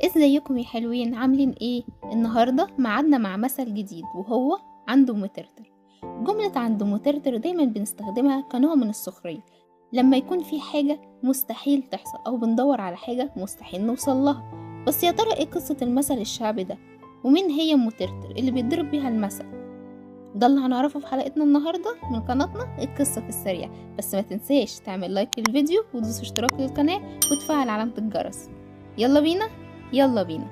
ازيكم يا حلوين؟ عاملين ايه؟ النهاردة معادنا مع مثل جديد وهو عنده مترتر. جملة عنده مترتر دايما بنستخدمها كنوع من السخرية لما يكون في حاجة مستحيل تحصل او بندور على حاجة مستحيل نوصل لها. بس يا ترى ايه قصة المثل الشعبي ده؟ ومين هي مترتر اللي بيتضرب بيها المثل؟ ده اللي هنعرفه في حلقتنا النهاردة من قناتنا القصة في السريع. بس ما تنساش تعمل لايك للفيديو وتدوس اشتراك للقناة وتفعل علامة الجرس. يلا بينا يلا بينا.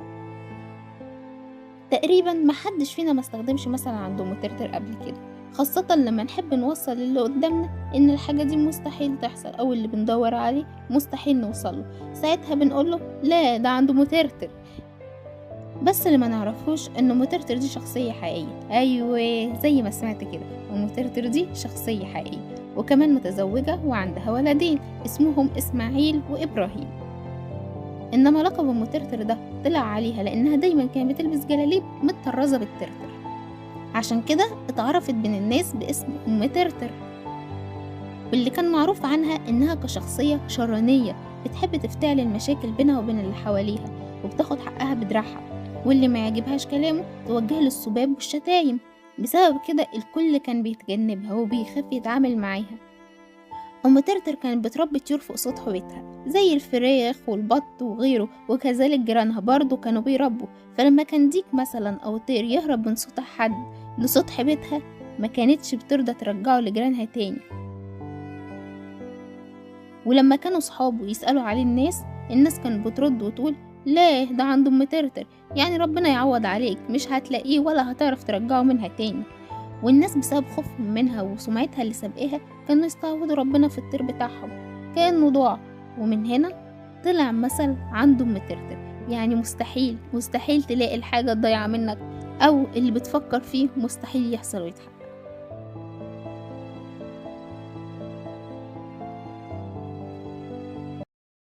تقريبا محدش فينا ما استخدمش مثلا عنده مترتر قبل كده، خاصة لما نحب نوصل للي قدامنا ان الحاجة دي مستحيل تحصل او اللي بندور عليه مستحيل نوصله. ساعتها بنقوله لا ده عنده مترتر. بس اللي ما نعرفوش انه مترتر دي شخصية حقيقية. ايوه زي ما سمعت كده، ومترتر دي شخصية حقيقية وكمان متزوجة وعندها ولدين اسمهم اسماعيل وابراهيم. انما لقب المترتر ده طلع عليها لانها دايما كانت بتلبس جلاليب متطرزه بالترتر، عشان كده اتعرفت بين الناس باسم ام ترتر. واللي كان معروف عنها انها كشخصيه شرانيه بتحب تفتعل المشاكل بينها وبين اللي حواليها وبتاخد حقها بدراعها، واللي ما يعجبهاش كلامه توجه له السباب والشتايم. بسبب كده الكل كان بيتجنبها وبيخاف يتعامل معاها. أم ترتر كانت بتربي طيور فوق سطح بيتها زي الفراخ والبط وغيره، وكذلك جيرانها برضو كانوا بيربوا. فلما كان ديك مثلا أو طير يهرب من سطح حد لسطح بيتها ما كانتش بترضى ترجعه لجيرانها تاني. ولما كانوا صحابه يسألوا عليه الناس كانت بترد وتقول لا ده عنده أم ترتر، يعني ربنا يعوض عليك، مش هتلاقيه ولا هتعرف ترجعه منها تاني. والناس بسبب خوفهم منها وسمعتها اللي سابقاها كانوا يستعوضوا ربنا في الطير بتاعهم كأنه ضاع. ومن هنا طلع مثل عنده مترتر، يعني مستحيل تلاقي الحاجة الضايعة منك أو اللي بتفكر فيه مستحيل يحصل ويتحقق.